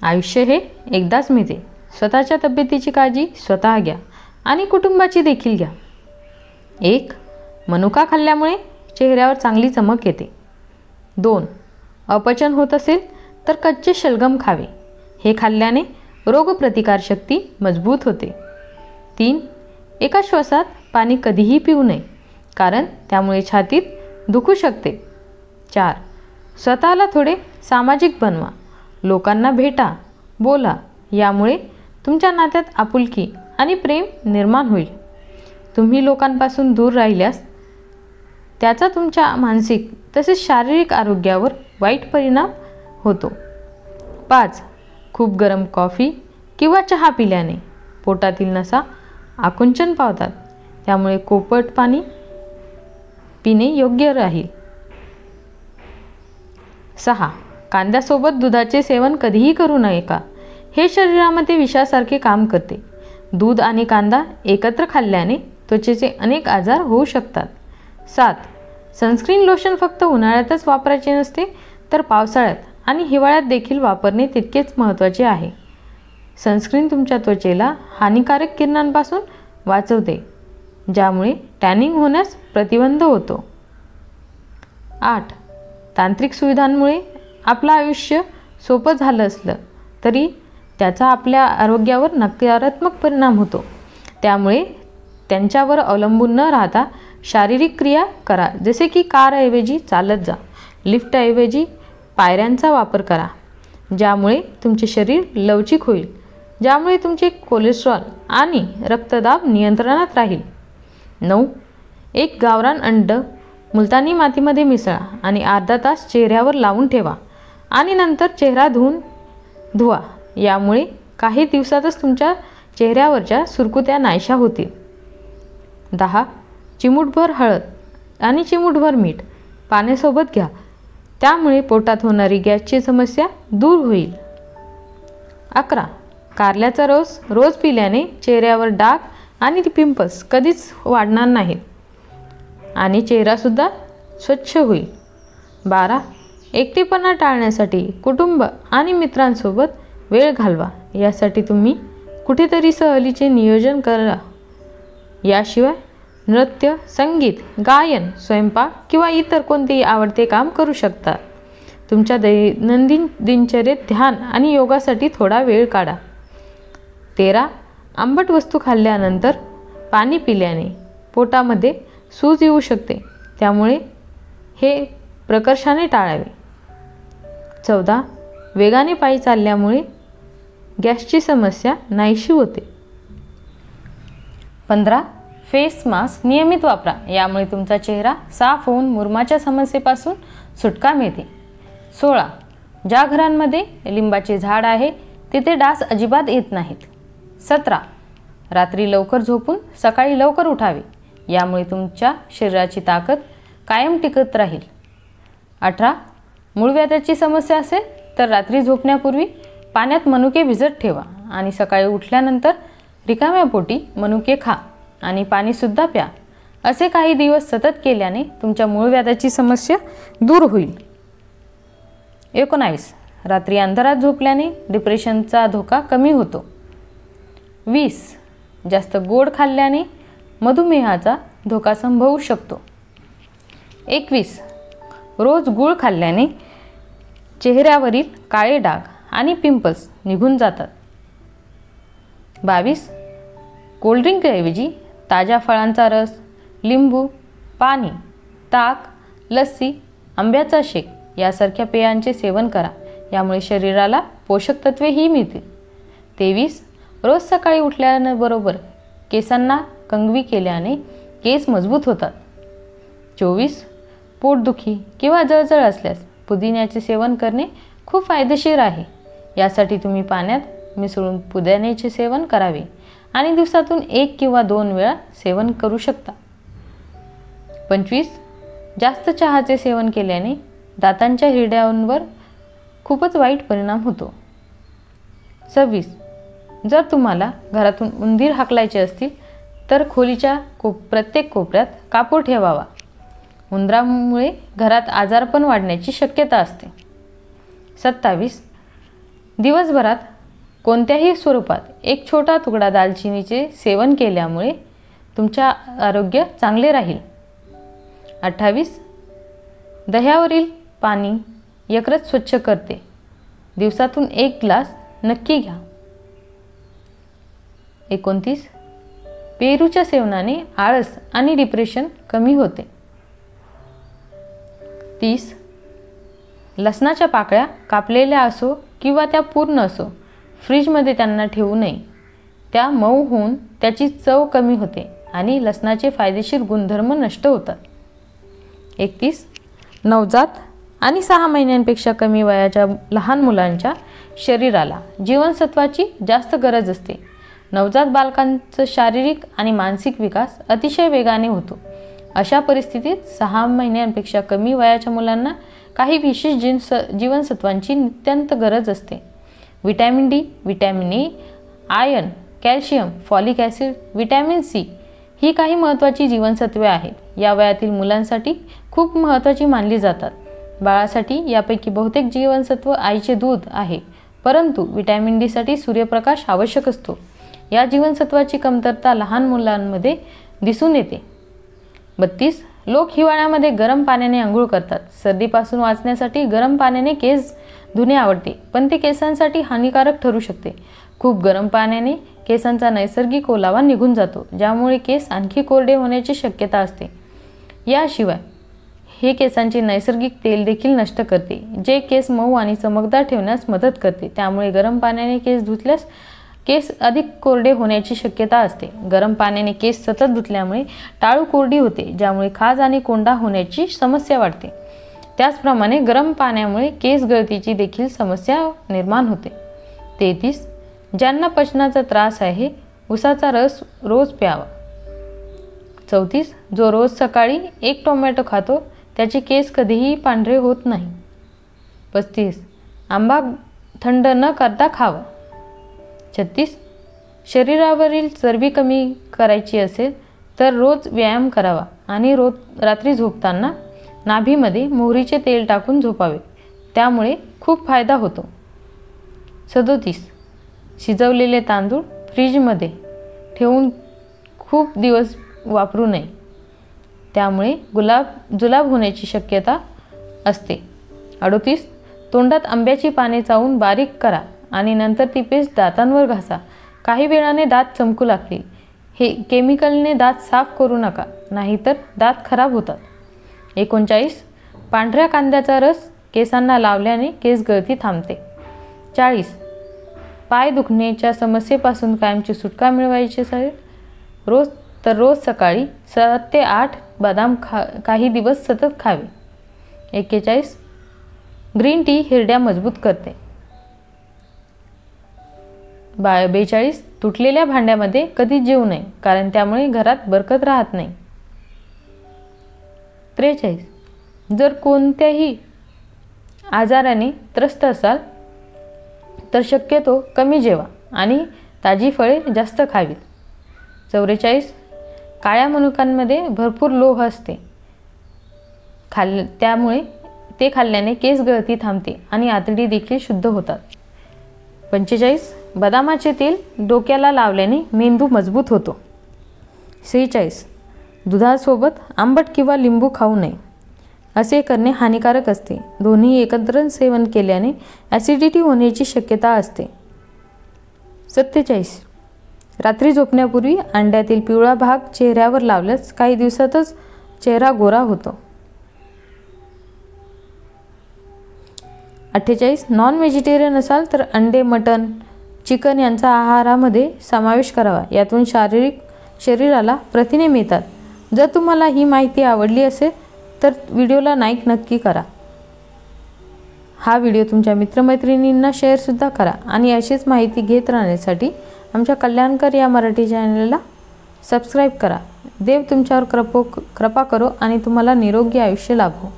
आयुष्य हे एकदाच मिळते. स्वतःच्या तब्येतीची काळजी स्वतः घ्या आणि कुटुंबाची देखील घ्या. 1. मनुका खाल्ल्यामुळे चेहऱ्यावर चांगली चमक येते. 2. अपचन होत असेल तर कच्चे शलगम खावे. हे खाल्ल्याने रोगप्रतिकारशक्ती मजबूत होते. 3. एका श्वासात पाणी कधीही पिऊ नये, कारण त्यामुळे छातीत दुखू शकते. 4. स्वतःला थोडे सामाजिक बनवा. लोकांना भेटा, बोला. यामुळे तुमच्या नात्यात आपुलकी आणि प्रेम निर्माण होईल. तुम्ही लोकांपासून दूर राहिल्यास त्याचा तुमच्या मानसिक तसेच शारीरिक आरोग्यावर वाईट परिणाम होतो. 5. खूप गरम कॉफी किंवा चहा पिल्याने पोटातील नसा आकुंचन पावतात. त्यामुळे कोमट पाणी पिणे योग्य राहील. 6. कांद्यासोबत दुधाचे सेवन कधीही करू नये का? हे शरीरामध्ये विषासारखे काम करते. दूध आणि कांदा एकत्र खाल्ल्याने त्वचेचे अनेक आजार होऊ शकतात. 7. सनस्क्रीन लोशन फक्त उन्हाळ्यातच वापरायचे नसते, तर पावसाळ्यात आणि हिवाळ्यात देखील वापरणे तितकेच महत्त्वाचे आहे. सनस्क्रीन तुमच्या त्वचेला हानिकारक किरणांपासून वाचवते, ज्यामुळे टॅनिंग होण्यास प्रतिबंध होतो. 8. तांत्रिक सुविधांमुळे आपलं आयुष्य सोपं झालं असलं तरी त्याचा आपल्या आरोग्यावर नकारात्मक परिणाम होतो. त्यामुळे त्यांच्यावर अवलंबून न राहता शारीरिक क्रिया करा. जसे की कारऐवजी चालत जा, लिफ्टऐवजी पायऱ्यांचा वापर करा, ज्यामुळे तुमचे शरीर लवचिक होईल, ज्यामुळे तुमचे कोलेस्ट्रॉल आणि रक्तदाब नियंत्रणात राहील. 9. एक गावरान अंड मुलतानी मातीमध्ये मिसळा आणि अर्धा तास चेहऱ्यावर लावून ठेवा आणि नंतर चेहरा धुवा. यामुळे काही दिवसातच तुमच्या चेहऱ्यावरच्या सुरकुत्या नाहीशा होतील. 10. चिमूटभर हळद आणि चिमूटभर मीठ पाण्यासोबत घ्या. त्यामुळे पोटात होणारी गॅसची समस्या दूर होईल. 11. कारल्याचा रस रोज पिल्याने चेहऱ्यावर डाग आणि पिंपल्स कधीच वाढणार नाहीत आणि चेहरासुद्धा स्वच्छ होईल. 12. एकटेपणा टाळण्यासाठी कुटुंब आणि मित्रांसोबत वेळ घालवा. यासाठी तुम्ही कुठेतरी सहलीचे नियोजन करा. याशिवाय नृत्य, संगीत, गायन, स्वयंपाक किंवा इतर कोणतेही आवडते काम करू शकता. तुमच्या दैनंदिन दिनचर्येत ध्यान आणि योगासाठी थोडा वेळ काढा. 13. आंबट वस्तू खाल्ल्यानंतर पाणी पिल्याने पोटामध्ये सूज येऊ शकते, त्यामुळे हे प्रकर्षाने टाळावे. 14. वेगाने पायी चालल्यामुळे गॅसची समस्या नाहीशी होते. 15. फेस मास्क नियमित वापरा. यामुळे तुमचा चेहरा साफ होऊन मुरुमाच्या समस्येपासून सुटका मिळते. 16. ज्या घरांमध्ये लिंबाचे झाड आहे तिथे डास अजिबात येत नाहीत. 17. रात्री लवकर झोपून सकाळी लवकर उठावे. यामुळे तुमच्या शरीराची ताकद कायम टिकत राहील. 18. मूळव्याधाची समस्या असेल तर रात्री झोपण्यापूर्वी पाण्यात मनुके भिजत ठेवा आणि सकाळी उठल्यानंतर रिकाम्या पोटी मनुके खा आणि पाणीसुद्धा प्या. असे काही दिवस सतत केल्याने तुमच्या मूळव्याधाची समस्या दूर होईल. 19. रात्री अंधारात झोपल्याने डिप्रेशनचा धोका कमी होतो. 20. जास्त गोड खाल्ल्याने मधुमेहाचा धोका संभवू शकतो. 21. रोज गूळ खाल्ल्याने चेहऱ्यावरील काळे डाग आणि पिंपल्स निघून जातात. 22. कोल्ड्रिंकऐवजी ताज्या फळांचा रस, लिंबू पाणी, ताक, लस्सी, आंब्याचा शेक यासारख्या पेयांचे सेवन करा. यामुळे शरीराला पोषक तत्वेही मिळतील. 23. रोज सकाळी उठल्याबरोबर केसांना कंगवी केल्याने केस मजबूत होतात. 24. पोटदुखी किंवा जळजळ असल्यास पुदिन्याचे सेवन करणे खूप फायदेशीर आहे. यासाठी तुम्ही पाण्यात मिसळून पुदिन्याचे सेवन करावे आणि दिवसातून 1 किंवा 2 वेळा सेवन करू शकता. 25. जास्त चहाचे सेवन केल्याने दातांच्या हिरड्यांवर खूपच वाईट परिणाम होतो. 26. जर तुम्हाला घरातून उंदीर हाकलायचे असतील तर खोलीच्या प्रत्येक कोपऱ्यात कापूर ठेवावा. उंदरामुळे घरात आजारपण वाढण्याची शक्यता असते. 27. दिवसभरात कोणत्याही स्वरूपात एक छोटा तुकडा दालचिनीचे सेवन केल्यामुळे तुमचे आरोग्य चांगले राहील. 28. दह्यावरील पाणी यकृत स्वच्छ करते. दिवसातून 1 ग्लास नक्की घ्या. 29. पेरूच्या सेवनाने आळस आणि डिप्रेशन कमी होते. 30. लसणाच्या पाकळ्या कापलेल्या असो किंवा त्या पूर्ण असो, फ्रीजमध्ये त्यांना ठेवू नये. त्या मऊ होऊन त्याची चव कमी होते आणि लसणाचे फायदेशीर गुणधर्म नष्ट होतात. 31. नवजात आणि 6 महिन्यांपेक्षा कमी वयाच्या लहान मुलांच्या शरीराला जीवनसत्वाची जास्त गरज असते. नवजात बालकांचा शारीरिक आणि मानसिक विकास अतिशय वेगाने होतो. अशा परिस्थितीत 6 महिन्यांपेक्षा कमी वयाच्या मुलांना काही विशेष जीवनसत्वांची नितांत गरज असते. Vitamin D, vitamin A, iron, calcium, folic acid, vitamin C ही काही महत्त्वाची जीवनसत्वे आहेत. या वयातील मुलांसाठी खूप महत्त्वाची मानली जातात. बाळासाठी यापैकी बहुतेक जीवनसत्व आईचे दूध आहे, परंतु व्हिटॅमिन डी साठी सूर्यप्रकाश आवश्यक असतो. या जीवनसत्वाची कमतरता लहान मुलांमध्ये दिसून येते. 32. लोक हिवाळ्यामध्ये गरम पाण्याने आंघोळ करतात. सर्दीपासून वाचण्यासाठी गरम पाण्याने केस धुणे आवडते, पण ते केसांसाठी हानिकारक ठरू शकते. खूप गरम पाण्याने केसांचा नैसर्गिक ओलावा निघून जातो, ज्यामुळे केस आणखी कोरडे होण्याची शक्यता असते. याशिवाय हे केसांचे नैसर्गिक तेल देखील नष्ट करते, जे केस मऊ आणि चमकदार ठेवण्यास मदत करते. त्यामुळे गरम पाण्याने केस धुतल्यास केस अधिक कोरडे होण्याची शक्यता असते. गरम पाण्याने केस सतत धुतल्यामुळे टाळू कोरडी होते, ज्यामुळे खाज आणि कोंडा होण्याची समस्या वाढते. त्याचप्रमाणे गरम पाण्यामुळे केस गळतीची देखील समस्या निर्माण होते. 33. ज्यांना पचनाचा त्रास आहे, उसाचा रस रोज प्यावा. 34. जो रोज सकाळी 1 टोमॅटो खातो, त्याचे केस कधीही पांढरे होत नाही. 35. आंबा थंड न करता खावा. 36. शरीरावरील चरबी कमी करायची असेल तर रोज व्यायाम करावा आणि रात्री झोपताना नाभीमध्ये मोहरीचे तेल टाकून झोपावे. त्यामुळे खूप फायदा होतो. 37. शिजवलेले तांदूळ फ्रीजमध्ये ठेवून खूप दिवस वापरू नये, त्यामुळे जुलाब होण्याची शक्यता असते. 38. तोंडात आंब्याची पाने चावून बारीक करा आणि नंतर ती पेस्ट दातांवर घासा. काही वेळाने दात चमकू लागतील. हे केमिकलने दात साफ करू नका, नाहीतर दात खराब होतात. 39. पांढऱ्या कांद्याचा रस केसांना लावल्याने केस गळती थांबते. 40. पाय दुखण्याच्या समस्येपासून कायमची सुटका मिळवायची असेल रोज सकाळी 7 ते 8 बदाम काही दिवस सतत खावे. 41. ग्रीन टी हिरड्या मजबूत करते. 42. तुटलेल्या भांड्यामध्ये कधी जेवू नये, कारण त्यामुळे घरात बरकत राहत नाही. 43. जर कोणत्याही आजाराने त्रस्त असाल तर शक्यतो कमी जेवा आणि ताजी फळे जास्त खावीत. 44. काळ्या मनुक्यांमध्ये भरपूर लोह असते, त्यामुळे ते खाल्ल्याने केस गळती थांबते आणि आतडी देखील शुद्ध होतात. 45. बदामाचे तेल डोक्याला लावल्याने मेंदू मजबूत होतो. 46. दुधासोबत आंबट किंवा लिंबू खाऊ नये. असे करणे हानिकारक असते. दोन्ही एकत्र सेवन केल्याने ॲसिडिटी होण्याची शक्यता असते. 47. रात्री झोपण्यापूर्वी अंड्यातील पिवळा भाग चेहऱ्यावर लावल्यास काही दिवसातच चेहरा गोरा होतो. 48. नॉन व्हेजिटेरियन असाल तर अंडे, मटण, चिकन यांचा आहारामध्ये समावेश करावा. यातून शरीराला प्रथिने मिळतात. जर तुम्हाला ही माहिती आवडली असेल तर व्हिडिओला लाईक नक्की करा. हा व्हिडिओ तुमच्या मित्रमैत्रिणींना शेअरसुद्धा करा आणि अशीच माहिती घेत राहण्यासाठी आमच्या कल्याणकर या मराठी चॅनलला सबस्क्राईब करा. देव तुमच्यावर कृपा करो आणि तुम्हाला निरोगी आयुष्य लाभो.